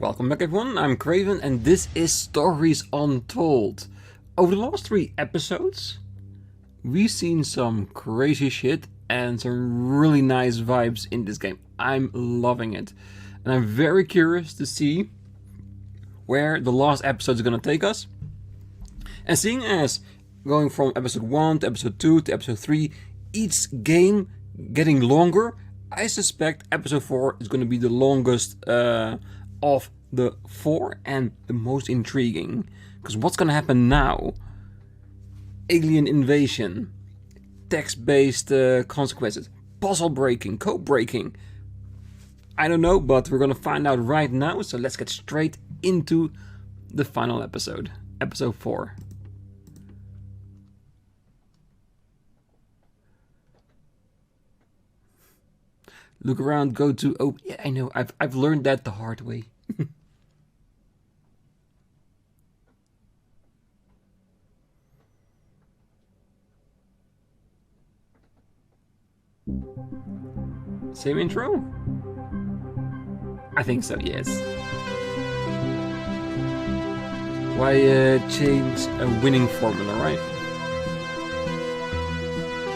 Welcome back everyone, I'm Craven and this is Stories Untold. Over the last 3 episodes, we've seen some crazy shit and some really nice vibes in this game. I'm loving it. And I'm very curious to see where the last episode is going to take us. And seeing as going from episode 1 to episode 2 to episode 3, each game getting longer, I suspect episode 4 is going to be the longest of the 4 and the most intriguing. Because what's going to happen now? Alien invasion, text-based consequences, puzzle breaking, code breaking. I don't know, but we're going to find out right now. So let's get straight into the final episode, episode 4. Look around, go to open. Yeah, I know. I've learned that the hard way. Same intro? I think so, yes. Why change a winning formula, right?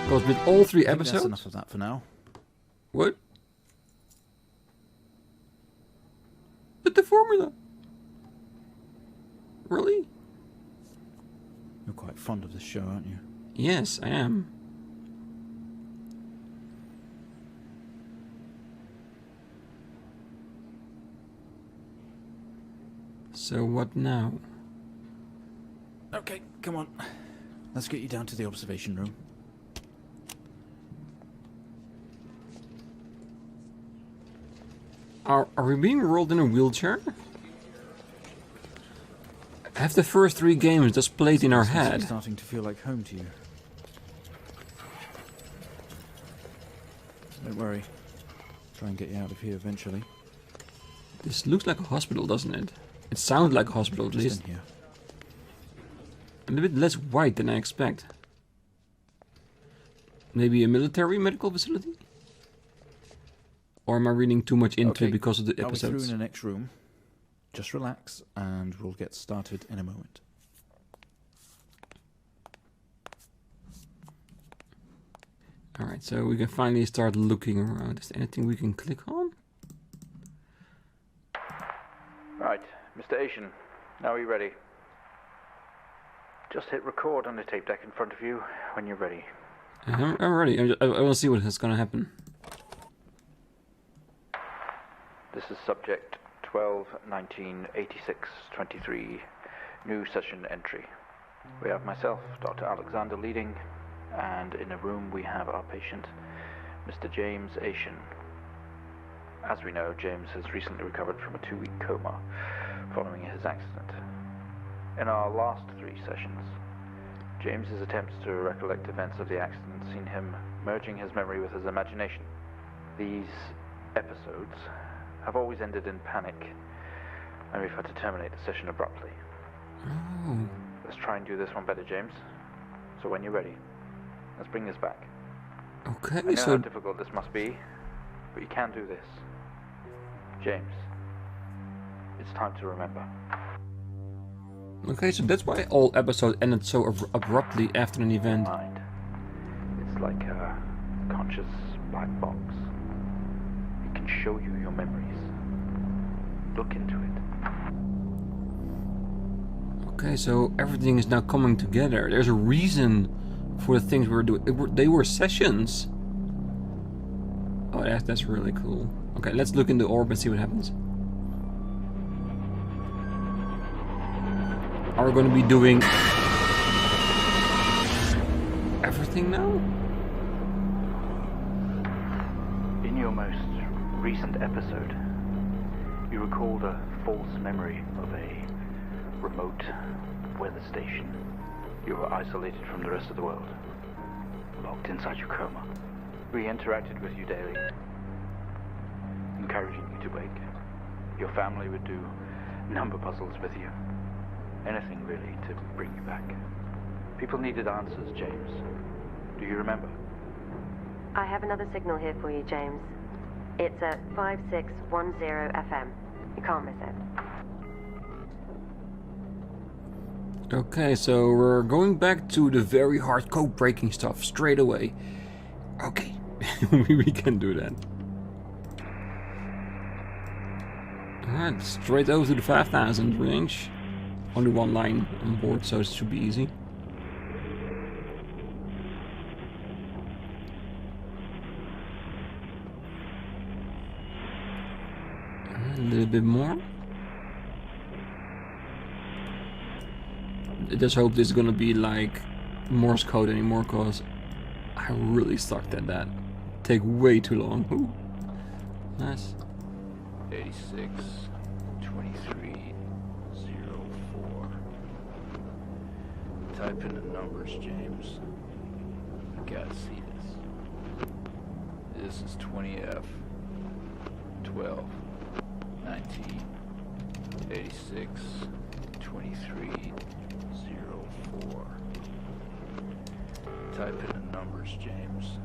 Because with all 3 episodes... That's enough of that for now. What? But the formula? Really? You're quite fond of this show, aren't you? Yes, I am. So what now? Okay, come on. Let's get you down to the observation room. Are we being rolled in a wheelchair? Have the first 3 games just played in our head? It's starting to feel like home to you. Don't worry. Try and get you out of here eventually. This looks like a hospital, doesn't it? It sounds like a hospital, at least. Just in here. A little bit less white than I expect. Maybe a military medical facility? Or am I reading too much into it because of the episodes? I'll be through in the next room. Just relax and we'll get started in a moment. Alright, so we can finally start looking around. Is there anything we can click on? Right, Mr. Asian, now are you ready? Just hit record on the tape deck in front of you when you're ready. I'm ready. I want to see what is going to happen. This is subject 12-19-86-23, new session entry. We have myself, Dr. Alexander, leading, and in a room we have our patient, Mr. James Asian. As we know, James has recently recovered from a 2-week coma following his accident. In our last 3 sessions, James's attempts to recollect events of the accident seen him merging his memory with his imagination. These episodes have always ended in panic, and we've had to terminate the session abruptly. Oh. Let's try and do this one better, James. So when you're ready, let's bring this back. Okay, I know so... how difficult this must be, but you can do this. James, it's time to remember. Okay, so that's why all episodes ended so abruptly after an event. Mind. It's like a conscious black box. It can show you your memories. Look into it. Okay, so everything is now coming together. There's a reason for the things we're doing. They were sessions. Oh, that's really cool. Okay, let's look in the orb and see what happens. Are we going to be doing everything now? In your most recent episode, you recalled a false memory of a remote weather station. You were isolated from the rest of the world, locked inside your coma. We interacted with you daily, encouraging you to wake. Your family would do number puzzles with you. Anything really to bring you back. People needed answers, James. Do you remember? I have another signal here for you, James. It's at 5610 FM. You can't miss it. Okay, so we're going back to the very hard code breaking stuff straight away. Okay, we can do that. Alright, straight over to the 5000 range. Only one line on board, so it should be easy. A little bit more. I just hope this is gonna be like Morse code anymore, cause I really sucked at that. Take way too long. Ooh. Nice. 86, 23, 04. Type in the numbers, James. You gotta see this. This is 20F, 12, 19, 86, 23, 04. Type in the numbers, James.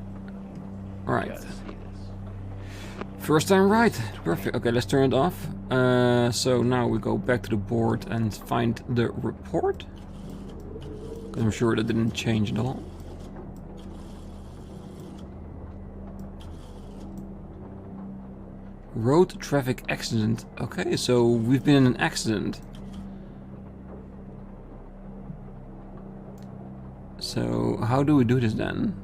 Alright. You gotta see this. First time right. Perfect. Okay, let's turn it off. So now we go back to the board and find the report. 'Cause I'm sure that didn't change at all. Road traffic accident. Okay, so we've been in an accident. So how do we do this then?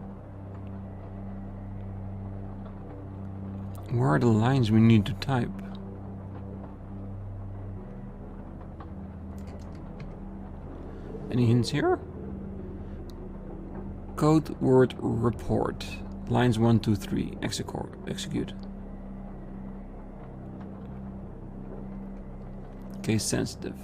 Where are the lines we need to type? Any hints here? Code word report. Lines 1, 2, 3. Execute. Case sensitive.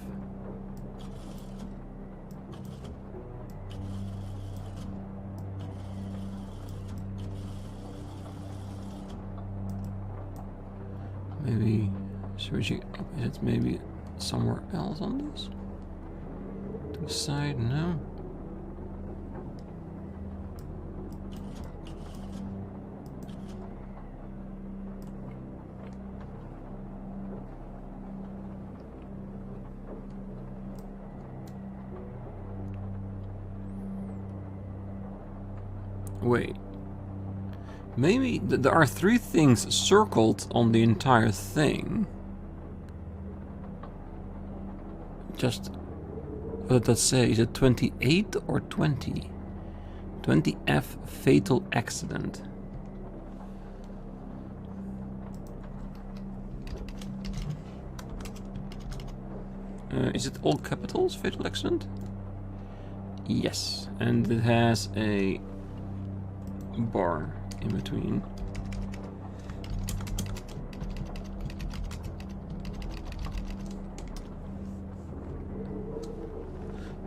Maybe switching up. Is it maybe somewhere else on this? To the side? No. Wait. Maybe there are 3 things circled on the entire thing. Just what did that say? Is it 28 or 20? 20F fatal accident. Is it all capitals, fatal accident? Yes, and it has a bar in between.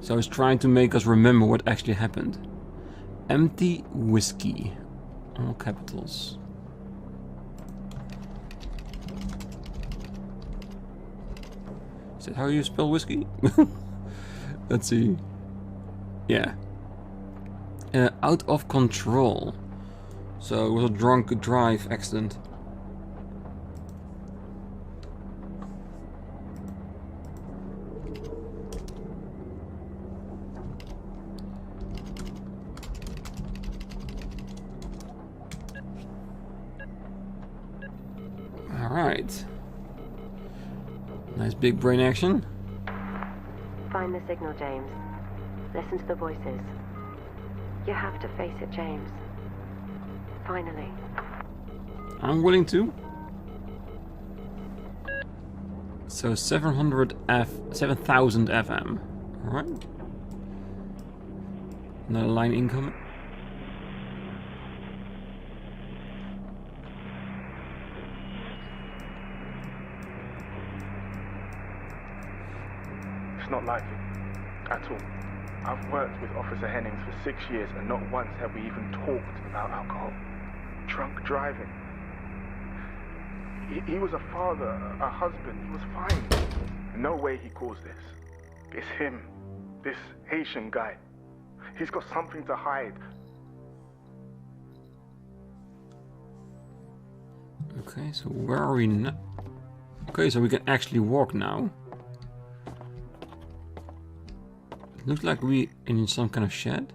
So it's trying to make us remember what actually happened. Empty whiskey. All capitals. Is that how you spell whiskey? Let's see. Yeah. Out of control. So it was a drunk drive accident. Alright. Nice big brain action. Find the signal, James. Listen to the voices. You have to face it, James. Finally. I'm willing to. So 700 7000 FM. Alright. Another line incoming. It's not likely. At all. I've worked with Officer Hennings for 6 years and not once have we even talked about alcohol. Drunk driving. He was a father, a husband. He was fine. No way he caused this. It's him. This Haitian guy. He's got something to hide. Okay, so where are we now? Okay, so we can actually walk now. It looks like we in some kind of shed.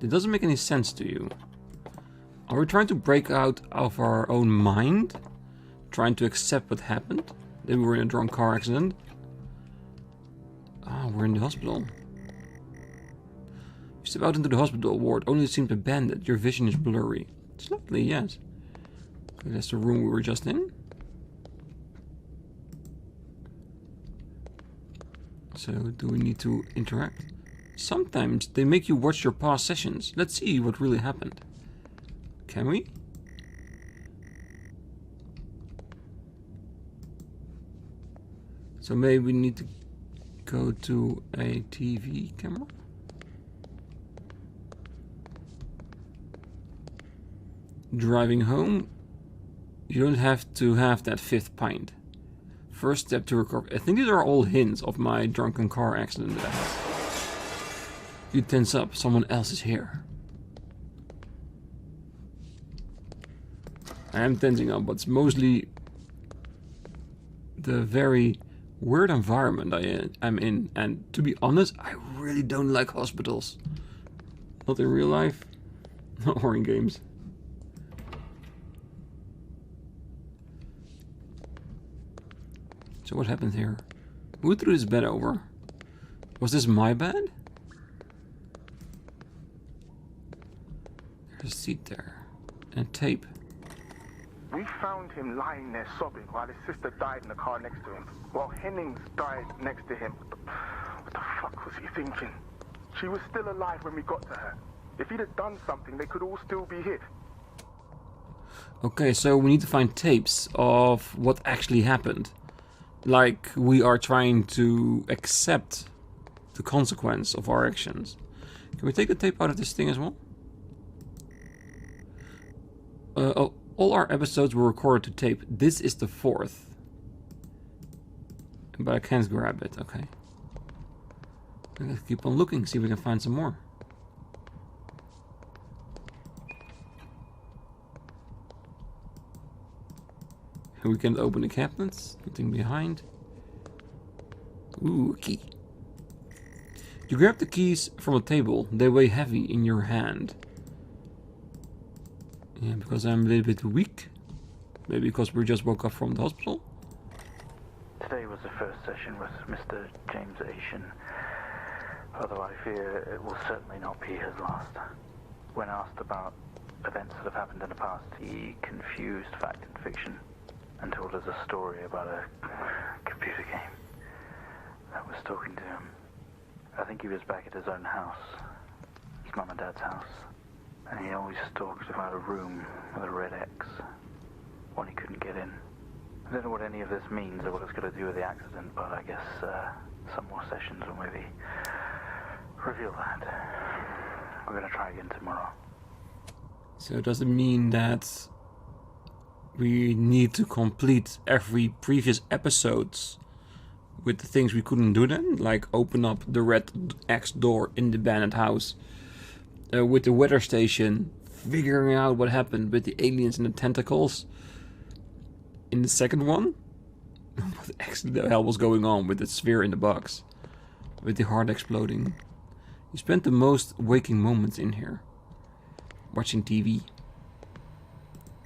It doesn't make any sense to you. Are we trying to break out of our own mind? Trying to accept what happened? That we were in a drunk car accident? Ah, we're in the hospital. You step out into the hospital ward, only seems abandoned. Your vision is blurry. Slightly, yes. Okay, that's the room we were just in. So, do we need to interact? Sometimes they make you watch your past sessions. Let's see what really happened. Can we? So maybe we need to go to a TV camera? Driving home, you don't have to have that 5th pint. First step to recover. I think these are all hints of my drunken car accident that I had. You tense up, someone else is here. I am tensing up, but it's mostly the very weird environment I'm in. And to be honest, I really don't like hospitals. Not in real life, or in games. So what happened here? Who threw this bed over? Was this my bed? There's a seat there. And tape. We found him lying there sobbing while his sister died in the car next to him. While Hennings died next to him. What the fuck was he thinking? She was still alive when we got to her. If he'd have done something, they could all still be here. Okay, so we need to find tapes of what actually happened. Like we are trying to accept the consequence of our actions. Can we take the tape out of this thing as well? All our episodes were recorded to tape. This is the 4th. But I can't grab it, okay. Let's keep on looking, see if we can find some more. We can open the cabinets, nothing behind. Ooh, a key. You grab the keys from a table, they weigh heavy in your hand. Yeah, because I'm a little bit weak. Maybe because we just woke up from the hospital. Today was the first session with Mr. James Ashen, although I fear it will certainly not be his last. When asked about events that have happened in the past, he confused fact and fiction and told us a story about a computer game that was talking to him. I think he was back at his own house, his mum and dad's house, and he always talked about a room with a red X, one he couldn't get in. I don't know what any of this means or what it's got to do with the accident, but I guess some more sessions will maybe reveal that. We're going to try again tomorrow. So does it mean that we need to complete every previous episodes with the things we couldn't do then? Like open up the red X door in the abandoned house. With the weather station, figuring out what happened with the aliens and the tentacles. In the second one, what actually the hell was going on with the sphere in the box? With the heart exploding. You spent the most waking moments in here. Watching TV.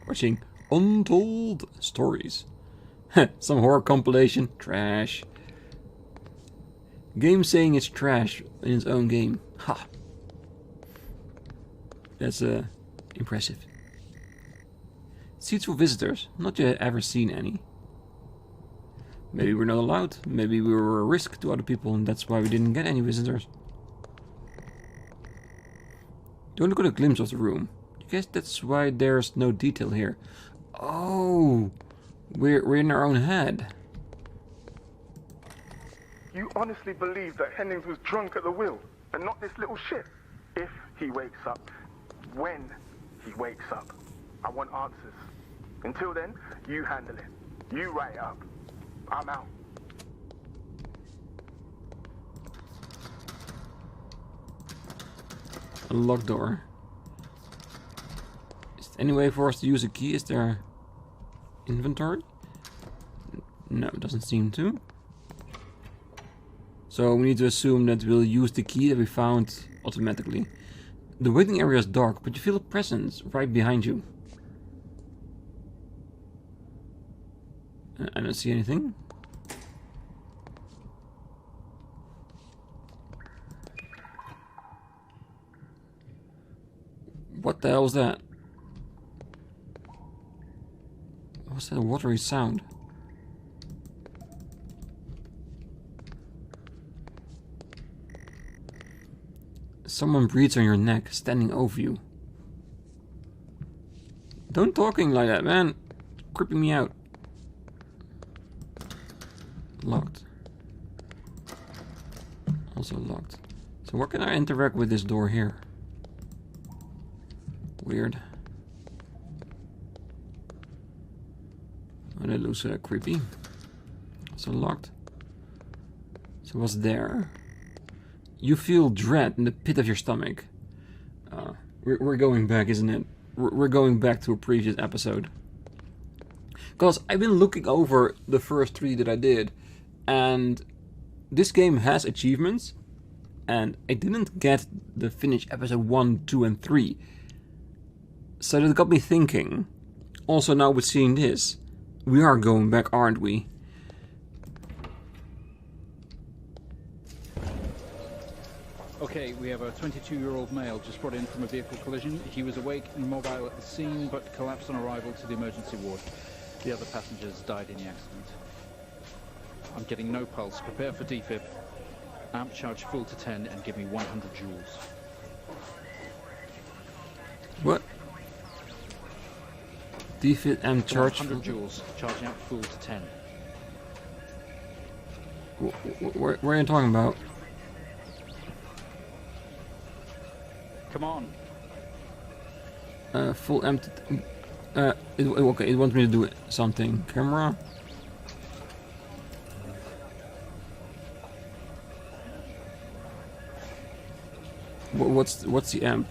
Watching Untold Stories. Some horror compilation. Trash. Game saying it's trash in its own game. Ha. That's impressive. Seats for visitors. Not yet ever seen any. Maybe we're not allowed. Maybe we were a risk to other people and that's why we didn't get any visitors. You only got a glimpse of the room. I guess that's why there's no detail here. Oh, we're in our own head. You honestly believe that Hennings was drunk at the wheel and not this little shit? If he wakes up, when he wakes up, I want answers. Until then, you handle it. You write it up. I'm out. A locked door. Is there any way for us to use a key? Is there inventory? No, it doesn't seem to. So we need to assume that we'll use the key that we found automatically. The waiting area is dark, but you feel a presence right behind you. I don't see anything. What the hell is that? What's that watery sound? Someone breathes on your neck, standing over you. Don't talking like that, man. Creeping me out. Locked. Also locked. So where can I interact with this door here? Weird. Oh, that looks creepy. Also locked. So what's there? You feel dread in the pit of your stomach. We're going back, isn't it? We're going back to a previous episode. Because I've been looking over the first 3 that I did. And this game has achievements. And I didn't get the finish episode 1, 2 and 3. So that got me thinking. Also now with seeing this. We are going back, aren't we? Okay, we have a 22-year-old male just brought in from a vehicle collision. He was awake and mobile at the scene, but collapsed on arrival to the emergency ward. The other passengers died in the accident. I'm getting no pulse. Prepare for defib. Amp charge full to 10 and give me 100 joules. What? Defib amp charge? 100 joules. Charge amp full to 10. What are you talking about? Come on. Full empty. Okay, it wants me to do something. Camera. What's the amp?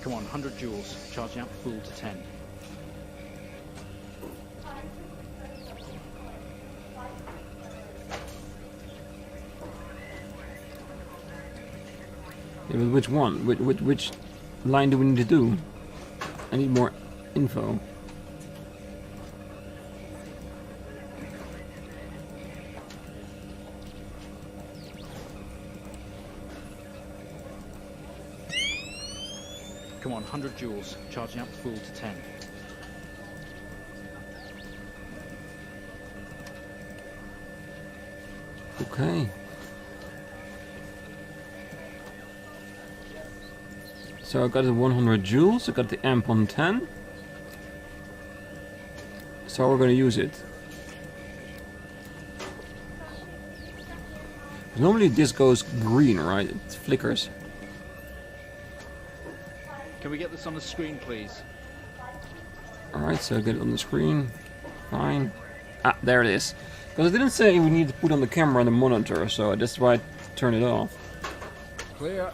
Come on, 100 joules. Charge amp full to 10. Yeah, but which one? Which line do we need to do? I need more info. Come on, 100 joules. Charge amp full to 10. Okay. So I got the 100 joules, I got the amp on 10. So we're gonna use it. Normally this goes green, right? It flickers. Can we get this on the screen, please? Alright, so I get it on the screen. Fine. Ah, there it is. Because it didn't say we need to put on the camera and the monitor, so that's why I turned it off. Clear.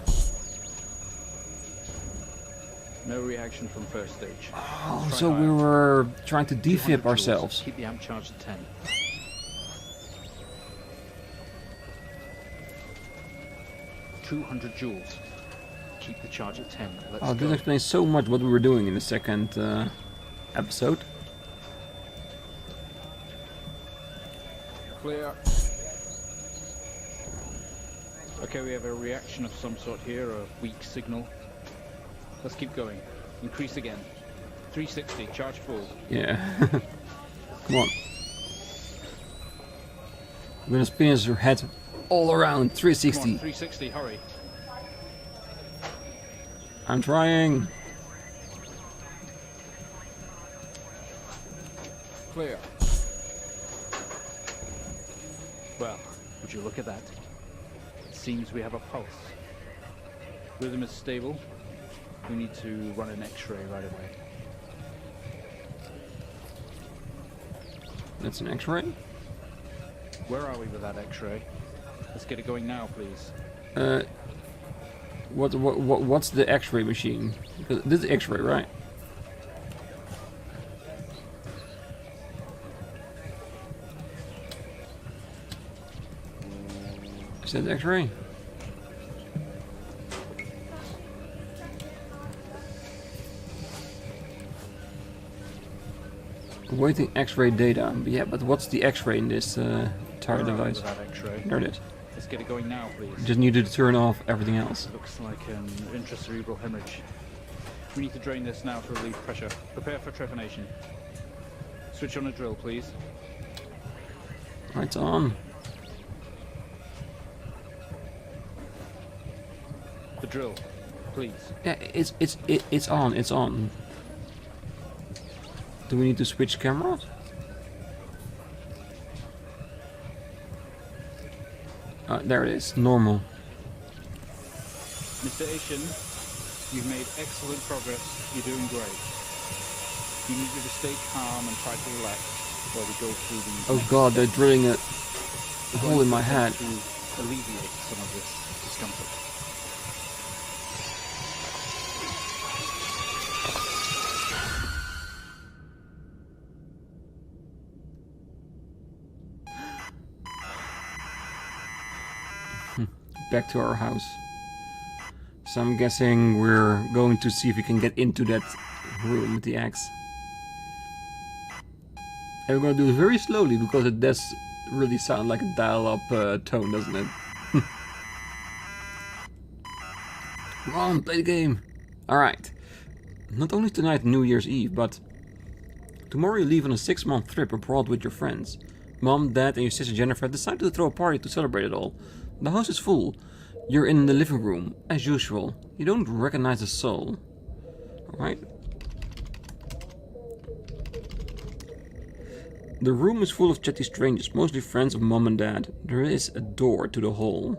No reaction from first stage. Oh, so we were trying to defib ourselves. Keep the amp charged at 10. $200 Keep the charge at 10. Let's Oh, this go. explains so much what we were doing in the second episode. Clear. Okay, we have a reaction of some sort here, a weak signal. Let's keep going. Increase again. 360, charge full. Yeah. Come on. We're gonna spin your head all around. Come 360. on, 360, hurry. I'm trying. Clear. Well, would you look at that? It seems we have a pulse. Rhythm is stable. We need to run an X-ray right away. That's an X-ray. Where are we with that X-ray? Let's get it going now, please. What's the X-ray machine? Because this is X-ray, right? Is that X-ray? Awaiting X-ray data. Yeah, but what's the X-ray in this entire Where are we device? with that X-ray? There it is. Let's get it going now, please. Just needed to turn off everything else. Looks like an intracerebral hemorrhage. We need to drain this now to relieve pressure. Prepare for trepanation. Switch on a drill, please. Right on. The drill, please. Yeah, it's on. It's on. Do we need to switch cameras? There it is. Normal. Mr. Asian, you've made excellent progress. You're doing great. You need you to stay calm and try to relax while we go through these. Oh god, they're drilling a hole in my head. To alleviate some of this discomfort. Back to our house. So I'm guessing we're going to see if we can get into that room with the axe. And we're going to do it very slowly because it does really sound like a dial-up tone, doesn't it? Come on, play the game. Alright. Not only tonight New Year's Eve, but tomorrow you leave on a 6-month trip abroad with your friends. Mom, Dad and your sister Jennifer decided to throw a party to celebrate it all. The house is full. You're in the living room, as usual. You don't recognize a soul. Alright. The room is full of chatty strangers, mostly friends of Mom and Dad. There is a door to the hall.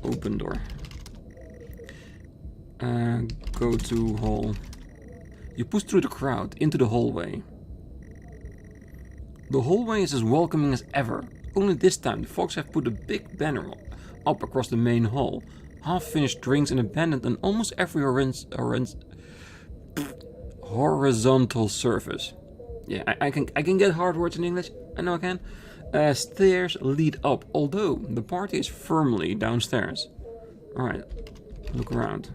Open door. Go to hall. You push through the crowd, into the hallway. The hallway is as welcoming as ever. Only this time the folks have put a big banner up across the main hall. Half-finished drinks and abandoned on almost every horizontal surface. Yeah, I can get hard words in English. I know I can. Stairs lead up, although the party is firmly downstairs. Alright, look around.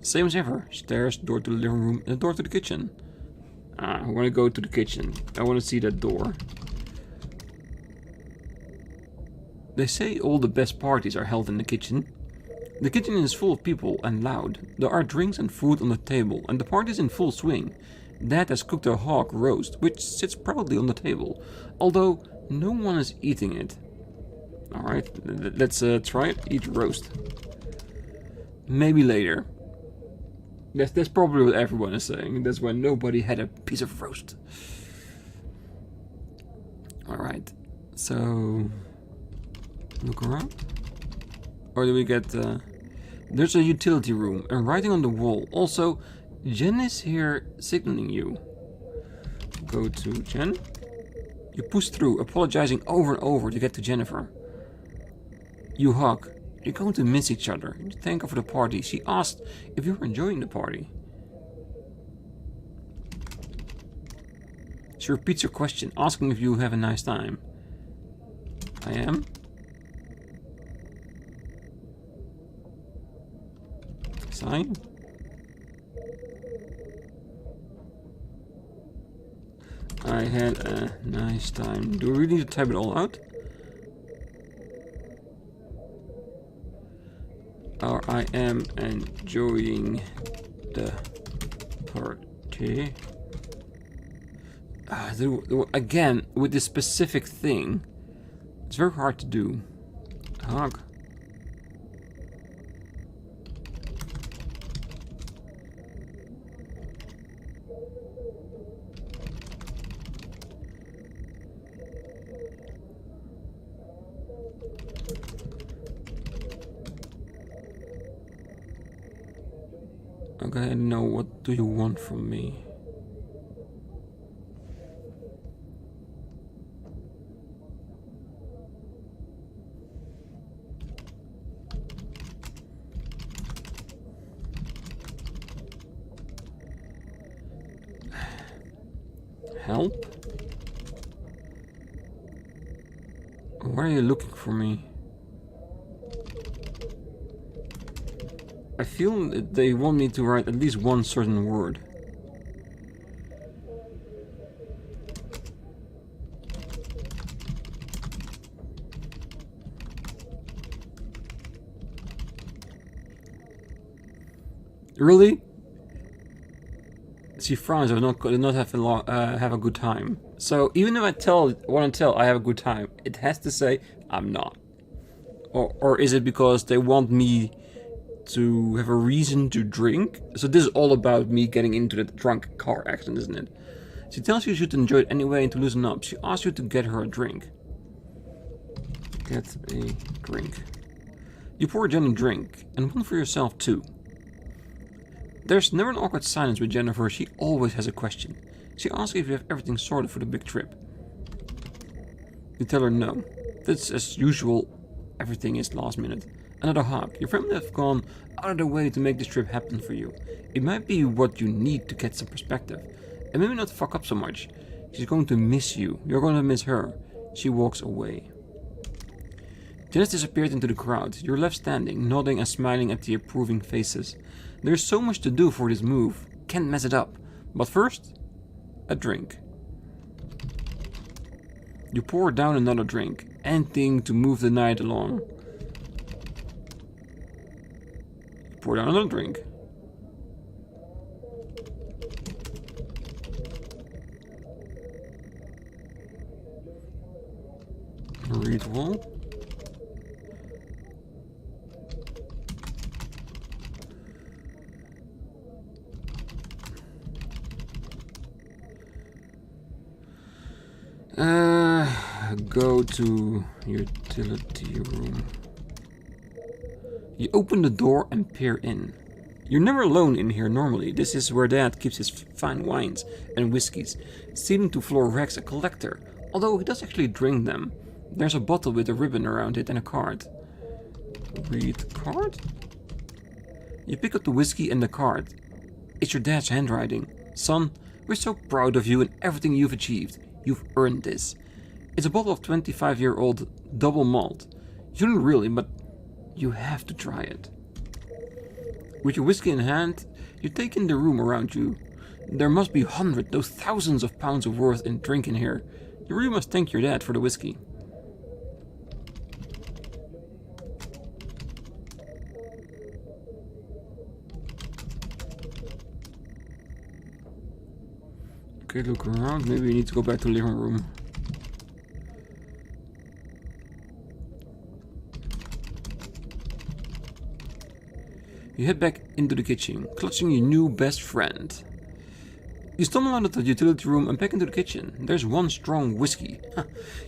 Same as ever. Stairs, door to the living room, and a door to the kitchen. I want to go to the kitchen. I want to see that door. They say all the best parties are held in the kitchen. The kitchen is full of people and loud. There are drinks and food on the table, and the party is in full swing. Dad has cooked a hog roast, which sits proudly on the table, although no one is eating it. Alright, let's try it. Eat roast. Maybe later. That's probably what everyone is saying. That's why nobody had a piece of roast. Alright, so look around. Or do we get... there's a utility room and writing on the wall. Also, Jen is here signaling you. Go to Jen. You push through, apologizing over and over to get to Jennifer. You hug. You're going to miss each other. You thank her for the party. She asked if you were enjoying the party. She repeats your question, asking if you have a nice time. I am. Sign. I had a nice time. Do we really need to type it all out? Or I am enjoying the party. Again, with this specific thing, it's very hard to do. Hug. Okay, no, what do you want from me? Help? Why are you looking for me? I feel that they want me to write at least one certain word. Really? She frowns. I did not have a good time. So even if I want to tell I have a good time, it has to say I'm not. Or is it because they want me to have a reason to drink? So this is all about me getting into that drunk car accident, isn't it? She tells you should enjoy it anyway and to loosen up. She asks you to get her a drink. Get a drink. You pour Jen a drink, and one for yourself too. There's never an awkward silence with Jennifer. She always has a question. She asks if you have everything sorted for the big trip. You tell her no. That's as usual. Everything is last minute. Another hug. Your family have gone out of their way to make this trip happen for you. It might be what you need to get some perspective. And maybe not fuck up so much. She's going to miss you. You're going to miss her. She walks away. Jen has disappeared into the crowd. You're left standing, nodding and smiling at the approving faces. There's so much to do for this move. Can't mess it up. But first, a drink. You pour down another drink, anything to move the night along. You pour down another drink. Ritual. Go to utility room. You open the door and peer in. You're never alone in here normally. This is where Dad keeps his fine wines and whiskies. Ceiling to floor racks a collector, although he does actually drink them. There's a bottle with a ribbon around it and a card. Read card? You pick up the whiskey and the card. It's your dad's handwriting. Son, we're so proud of you and everything you've achieved. You've earned this. It's a bottle of 25-year-old double malt. You don't really, but you have to try it. With your whiskey in hand, you take in the room around you. There must be hundreds, those thousands of pounds of worth in drink in here. You really must thank your dad for the whiskey. Okay, look around. Maybe we need to go back to the living room. You head back into the kitchen, clutching your new best friend. You stumble out of the utility room and back into the kitchen. There's one strong whiskey.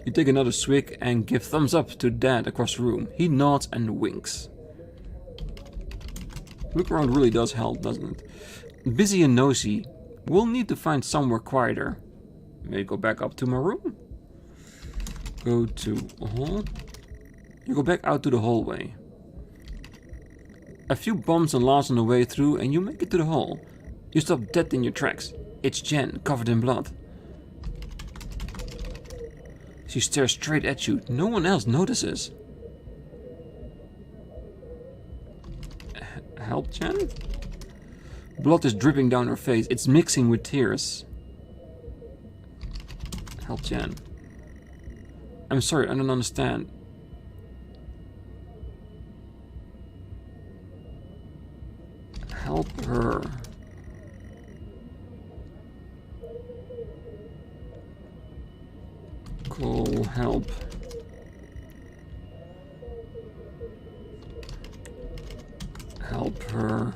You take another swig and give thumbs up to Dad across the room. He nods and winks. Look around really does help, doesn't it? Busy and nosy. We'll need to find somewhere quieter. Maybe go back up to my room. Go to a hall. You go back out to the hallway. A few bumps and laughs on the way through and you make it to the hall. You stop dead in your tracks. It's Jen, covered in blood. She stares straight at you. No one else notices. Help, Jen? Blood is dripping down her face. It's mixing with tears. Help, Jen. I'm sorry, I don't understand. Help her. Call help. Help her.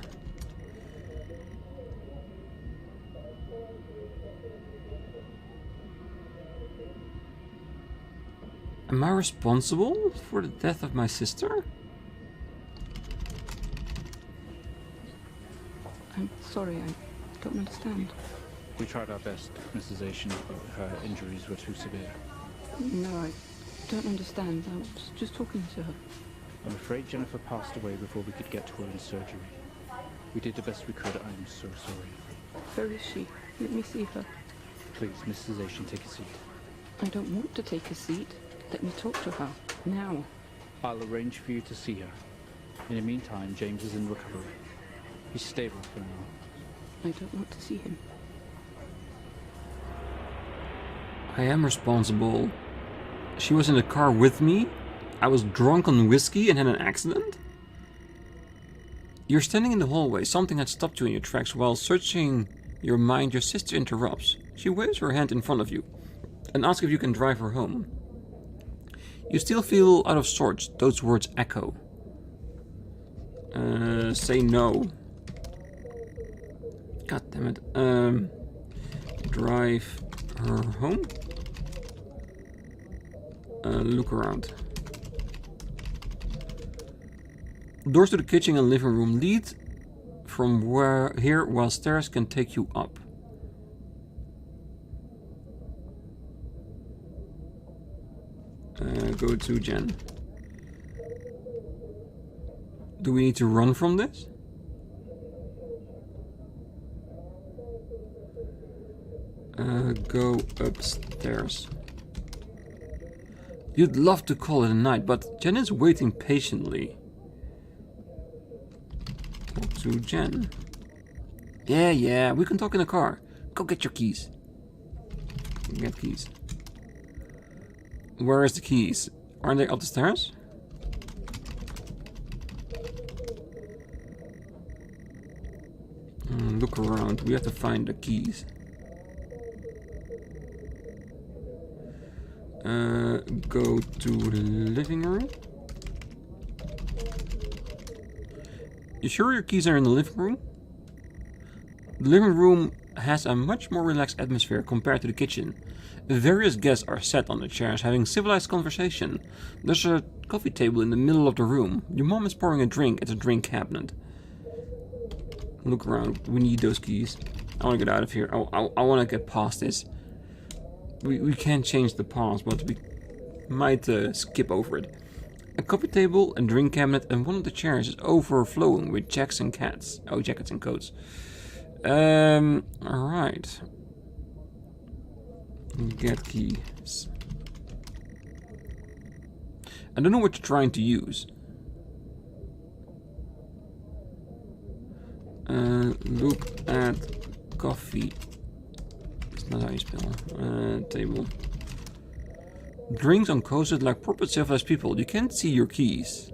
Am I responsible for the death of my sister? I'm sorry, I don't understand. We tried our best, Mrs. Asian, but her injuries were too severe. No, I don't understand. I was just talking to her. I'm afraid Jennifer passed away before we could get to her in surgery. We did the best we could. I'm so sorry. Where is she? Let me see her. Please, Mrs. Asian, take a seat. I don't want to take a seat. Let me talk to her. Now. I'll arrange for you to see her. In the meantime, James is in recovery. He's stable for now. I don't want to see him. I am responsible. She was in the car with me. I was drunk on whiskey and had an accident. You're standing in the hallway. Something had stopped you in your tracks. While searching your mind, your sister interrupts. She waves her hand in front of you and asks if you can drive her home. You still feel out of sorts. Those words echo. Say no. God damn it. Drive her home? Look around. Doors to the kitchen and living room lead from here, while stairs can take you up. Go to Jen. Do we need to run from this? Go upstairs. You'd love to call it a night, but Jen is waiting patiently. Talk to Jen. Yeah, we can talk in the car. Go get your keys. Get keys. Where is the keys? Aren't they up the stairs? Look around. We have to find the keys. Go to living room. You sure your keys are in the living room? The living room has a much more relaxed atmosphere compared to the kitchen. Various guests are sat on the chairs having civilized conversation. There's a coffee table in the middle of the room. Your mom is pouring a drink at the drink cabinet. Look around. We need those keys. I want to get out of here. I want to get past this. We can't change the past, but we might skip over it. A coffee table, a drink cabinet, and one of the chairs is overflowing with jackets and coats. Alright. Get keys. I don't know what you're trying to use. Look at coffee. It's not how you spell. Table. Drinks on coasters like proper civilized people. You can't see your keys.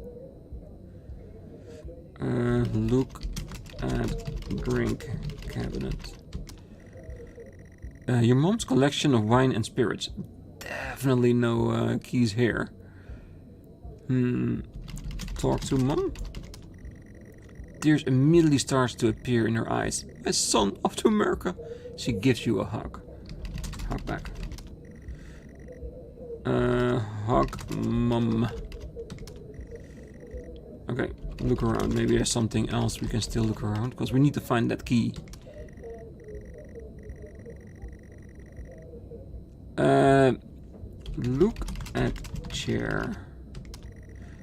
Look at drink cabinet. Your mom's collection of wine and spirits. Definitely no keys here. Talk to mom. Tears immediately starts to appear in her eyes. My son, off to America. She gives you a hug. Hug back. Hug mom. Okay, look around. Maybe there's something else we can still look around, because we need to find that key. Look at chair.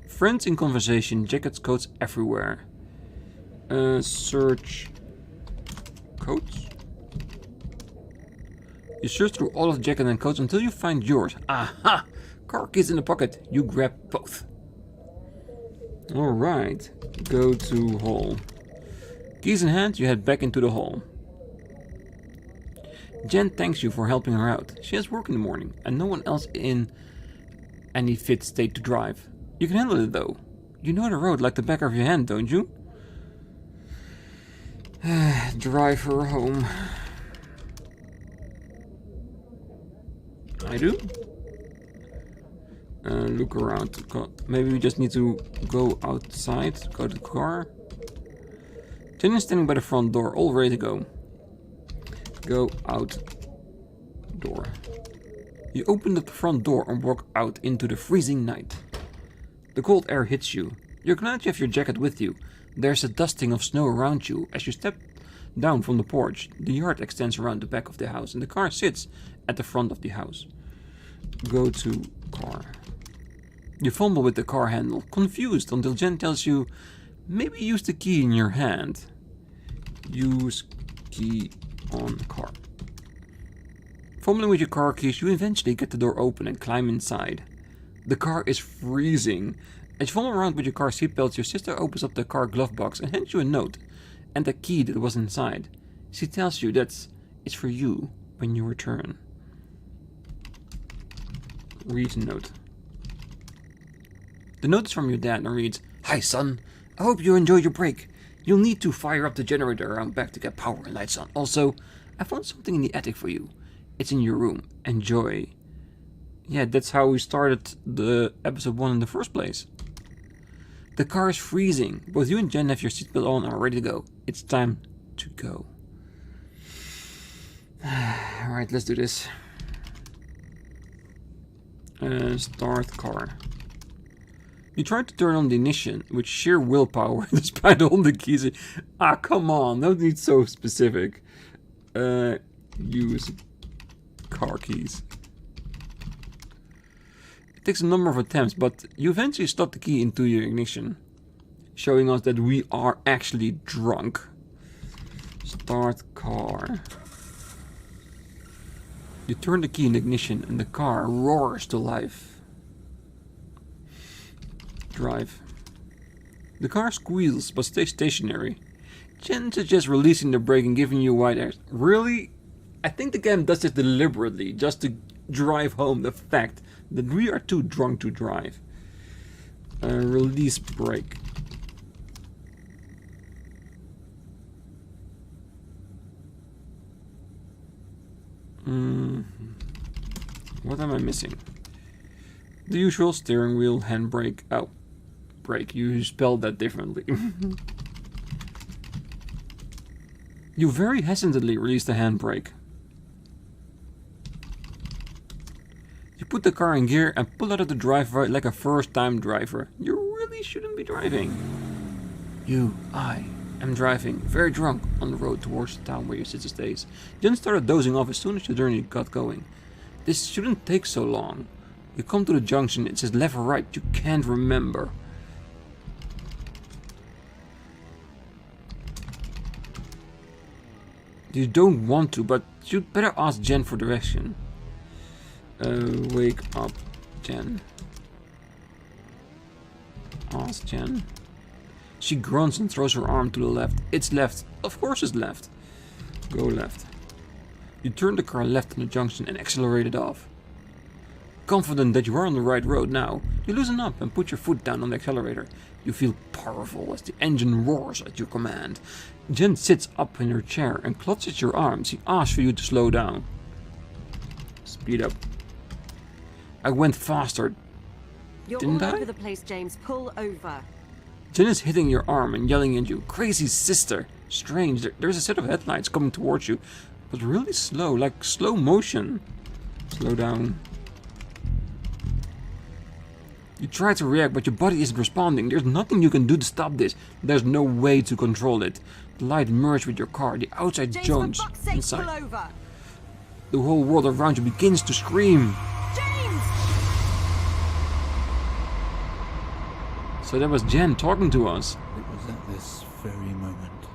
Friends in conversation, jackets, coats everywhere. Search coats. You search through all of the jackets and coats until you find yours. Aha! Car keys in the pocket. You grab both. Alright. Go to hall. Keys in hand, you head back into the hall. Jen thanks you for helping her out. She has work in the morning, and no one else in any fit state to drive. You can handle it though. You know the road like the back of your hand, don't you? Drive her home. I do? Look around. Maybe we just need to go outside, go to the car. Jen is standing by the front door, all ready to go. Go out door. You open the front door and walk out into the freezing night. The cold air hits you. You're glad you have your jacket with you. There's a dusting of snow around you. As you step down from the porch, the yard extends around the back of the house and the car sits at the front of the house. Go to car. You fumble with the car handle, confused until Jen tells you, maybe use the key in your hand. Use key on car. Fumbling with your car keys, you eventually get the door open and climb inside. The car is freezing. As you fumble around with your car seatbelts, your sister opens up the car glove box and hands you a note and the key that was inside. She tells you that it's for you when you return. Read the note. The note is from your dad and reads, "Hi son, I hope you enjoyed your break. You'll need to fire up the generator around back to get power and lights on. Also, I found something in the attic for you. It's in your room. Enjoy." Yeah, that's how we started the episode 1 in the first place. The car is freezing. Both you and Jen have your seatbelt on and are ready to go. It's time to go. Alright, let's do this. Start car. You try to turn on the ignition with sheer willpower despite all the keys. Ah, come on, don't need so specific. Use car keys. It takes a number of attempts, but you eventually slot the key into your ignition, showing us that we are actually drunk. Start car. You turn the key in the ignition and the car roars to life. Drive. The car squeals but stays stationary. Jen suggests releasing the brake and giving you wide air. Really? I think the game does this deliberately, just to drive home the fact that we are too drunk to drive. Release brake. What am I missing? The usual steering wheel, handbrake. Oh, brake. You spelled that differently. You very hesitantly release the handbrake. You put the car in gear and pull out of the driveway like a first-time driver. You really shouldn't be driving. I am driving, very drunk, on the road towards the town where your sister stays. Jen started dozing off as soon as your journey got going. This shouldn't take so long. You come to the junction, it says left or right, you can't remember. You don't want to, but you'd better ask Jen for direction. Wake up, Jen. Ask Jen. She grunts and throws her arm to the left. It's left. Of course it's left. Go left. You turn the car left on the junction and accelerate it off. Confident that you are on the right road now, you loosen up and put your foot down on the accelerator. You feel powerful as the engine roars at your command. Jen sits up in her chair and clutches your arm. She asks for you to slow down. Speed up. I went faster. Didn't I? You're all over the place, James. Pull over. Jen is hitting your arm and yelling at you. Crazy sister. Strange. There's a set of headlights coming towards you, but really slow, like slow motion. Slow down. You try to react, but your body isn't responding. There's nothing you can do to stop this. There's no way to control it. The light merged with your car. The outside jones inside. Pull over. The whole world around you begins to scream. James! So that was Jen talking to us. It was at this very moment,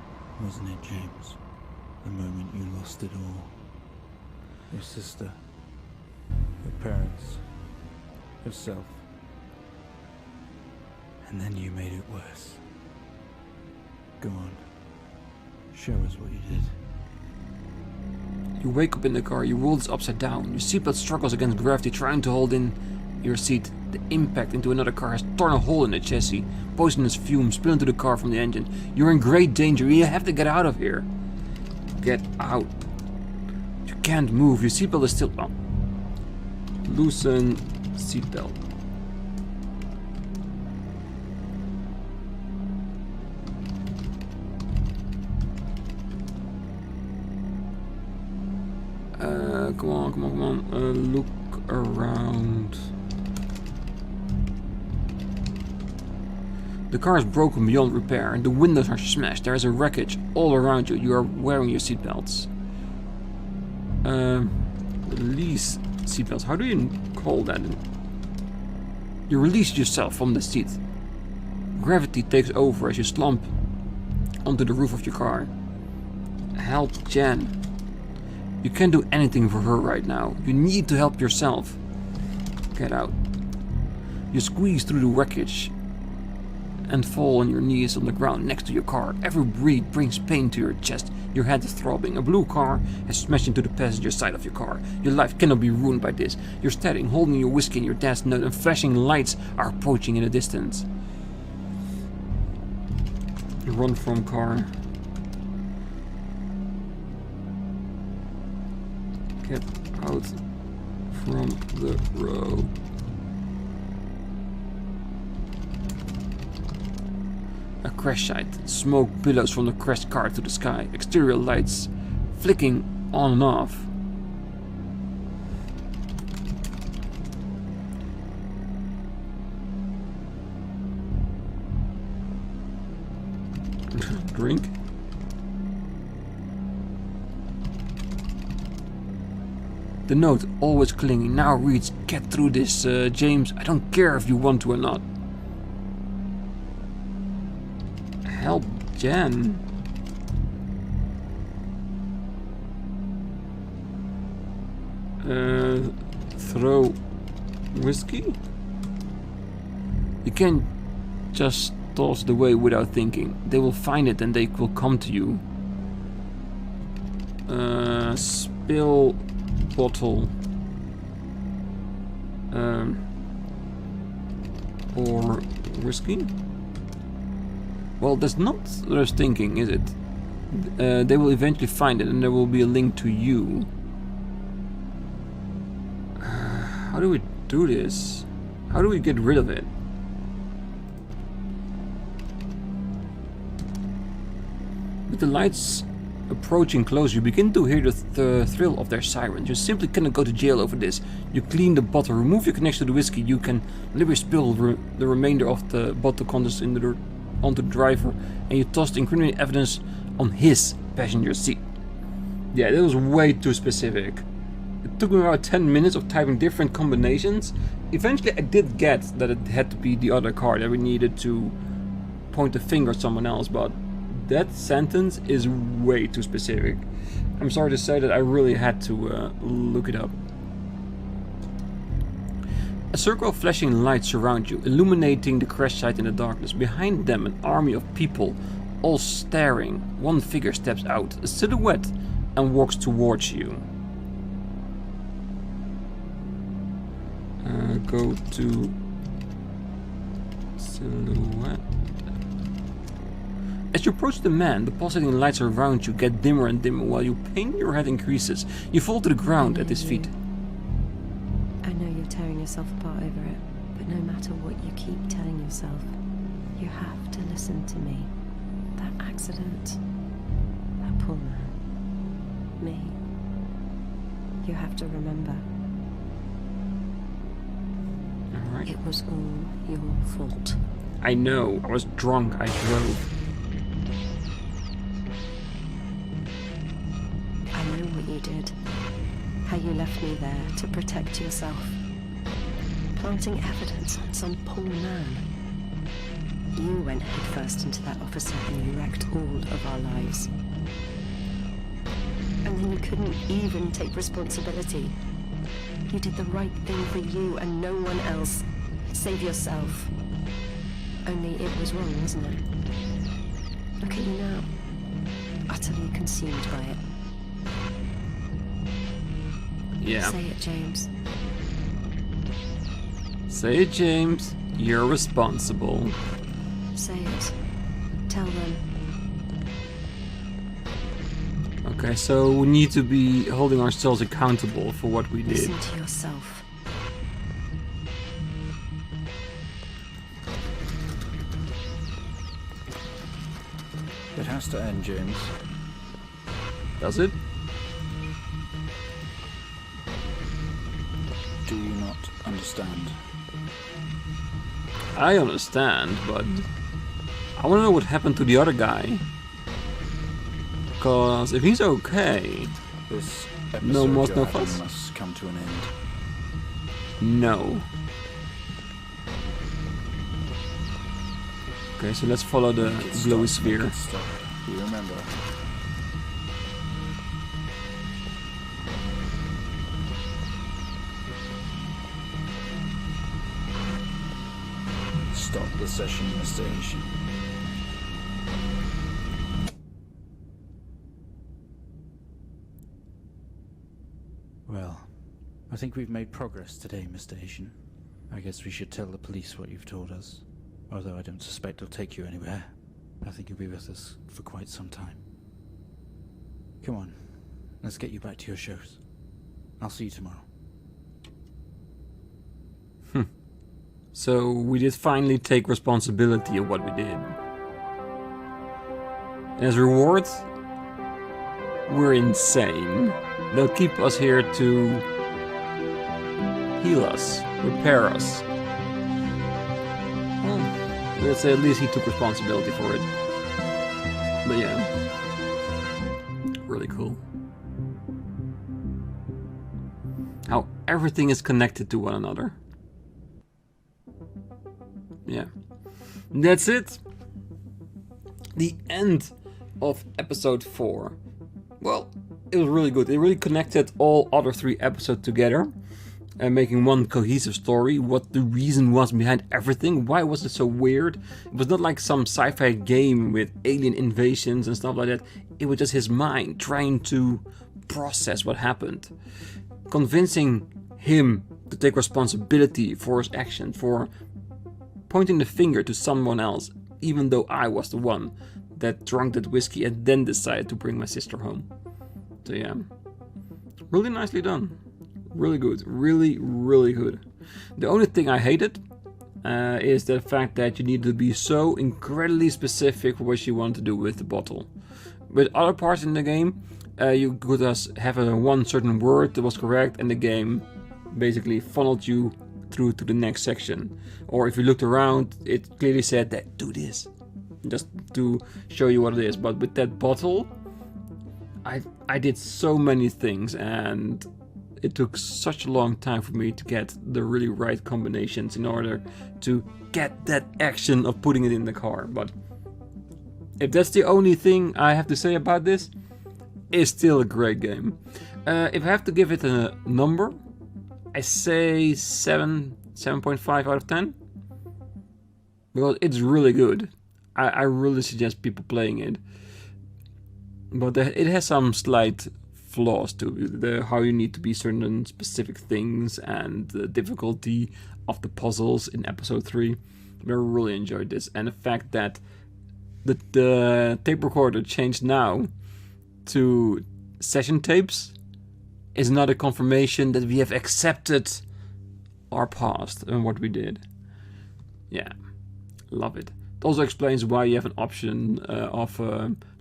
wasn't it, James? The moment you lost it all. Your sister, your parents, yourself. And then you made it worse. Go on. Show us what you did. You wake up in the car, you roll this upside down. Your seatbelt struggles against gravity, trying to hold in your seat. The impact into another car has torn a hole in the chassis. Poisonous fumes spill into the car from the engine. You're in great danger. You have to get out of here. Get out. You can't move. Your seatbelt is still on. Loosen seatbelt. Come on. Look around. The car is broken beyond repair and the windows are smashed. There is a wreckage all around you. You are wearing your seatbelts. Release seatbelts. How do you call that? You release yourself from the seat. Gravity takes over as you slump onto the roof of your car. Help Jen. You can't do anything for her right now. You need to help yourself. Get out. You squeeze through the wreckage and fall on your knees on the ground next to your car. Every breath brings pain to your chest. Your head is throbbing. A blue car has smashed into the passenger side of your car. Your life cannot be ruined by this. You're standing, holding your whiskey in your dad's note, and flashing lights are approaching in the distance. You run from car. Get out from the road. A crash site. Smoke billows from the crashed car to the sky. Exterior lights flicking on and off. Drink. The note, always clinging, now reads, "Get through this, James. I don't care if you want to or not." Help Jen. Throw whiskey? You can't just toss it away without thinking. They will find it and they will come to you. Spill bottle. Or whiskey? Well, that's not what I was thinking, is it? They will eventually find it and there will be a link to you. How do we do this? How do we get rid of it? With the lights approaching close, you begin to hear the thrill of their sirens. You simply cannot go to jail over this. You clean the bottle, remove your connection to the whiskey. You can literally spill the remainder of the bottle contents onto the driver, and you toss the incriminating evidence on his passenger seat. Yeah, that was way too specific. It took me about 10 minutes of typing different combinations. Eventually I did get that it had to be the other car, that we needed to point the finger at someone else, but that sentence is way too specific. I'm sorry to say that I really had to look it up. A circle of flashing lights surround you, illuminating the crash site in the darkness. Behind them, an army of people, all staring. One figure steps out, a silhouette, and walks towards you. Go to silhouette. As you approach the man, the pulsating lights around you get dimmer and dimmer while your pain in your head increases. You fall to the ground at his feet. I know you're tearing yourself apart over it, but no matter what you keep telling yourself, you have to listen to me. That accident, that poor man, me. You have to remember. Alright. It was all your fault. I know, I was drunk, I drove. I know what you did. How you left me there to protect yourself. Planting evidence on some poor man. You went headfirst into that officer and you wrecked all of our lives. And then you couldn't even take responsibility. You did the right thing for you and no one else. Save yourself. Only it was wrong, wasn't it? Look at you now. Utterly consumed by it. Yeah. Say it, James. Say it, James. You're responsible. Say it. Tell them. Okay, so we need to be holding ourselves accountable for what we did. Listen to yourself. It has to end, James. Does it? Do you not understand? I understand, but I want to know what happened to the other guy. Because if he's okay, This No episode more, you're no having fuss? must come to an end. no. Okay, so let's follow the Make it glowy stop, make sphere. it stop. You remember? stop the session, Mr. Asian. Well, I think we've made progress today, Mr. Asian. I guess we should tell the police what you've told us. Although I don't suspect it'll take you anywhere. I think you'll be with us for quite some time. Come on, let's get you back to your shows. I'll see you tomorrow. So we did finally take responsibility of what we did. And as a reward, we're insane. They'll keep us here to heal us, repair us. Well, let's say at least he took responsibility for it. But yeah, really cool. How everything is connected to one another. Yeah, that's it. The end of episode 4. Well, it was really good. It really connected all other 3 episodes together and making one cohesive story. What the reason was behind everything. Why was it so weird? It was not like some sci-fi game with alien invasions and stuff like that. It was just his mind trying to process what happened. Convincing him to take responsibility for his action, for pointing the finger to someone else, even though I was the one that drank that whiskey and then decided to bring my sister home. So yeah, really nicely done. Really good. Really, really good. The only thing I hated is the fact that you need to be so incredibly specific for what you want to do with the bottle. With other parts in the game, you could just have one certain word that was correct and the game basically funneled you through to the next section. Or if you looked around, it clearly said that do this, just to show you what it is. But with that bottle, I did so many things and it took such a long time for me to get the really right combinations in order to get that action of putting it in the car. But if that's the only thing I have to say about this, it's still a great game. If I have to give it a number, I say 7.5 out of 10. Because it's really good. I really suggest people playing it. But it has some slight flaws to how you need to be certain specific things and the difficulty of the puzzles in episode 3. But I really enjoyed this. And the fact that the tape recorder changed now to session tapes is not a confirmation that we have accepted our past and what we did. Yeah, love it. It also explains why you have an option of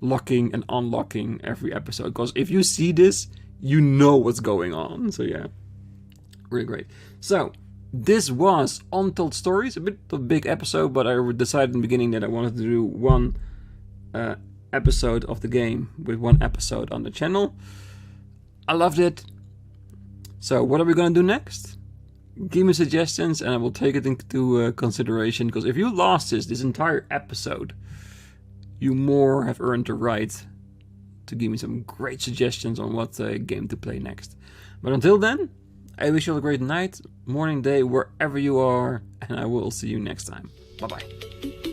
locking and unlocking every episode. Because if you see this, you know what's going on. So yeah, really great. So this was Untold Stories. A bit of a big episode, but I decided in the beginning that I wanted to do one episode of the game with one episode on the channel. I loved it. So what are we going to do next? Give me suggestions and I will take it into consideration. Because if you lost this entire episode, you more have earned the right to give me some great suggestions on what game to play next. But until then, I wish you all a great night, morning, day, wherever you are. And I will see you next time. Bye bye.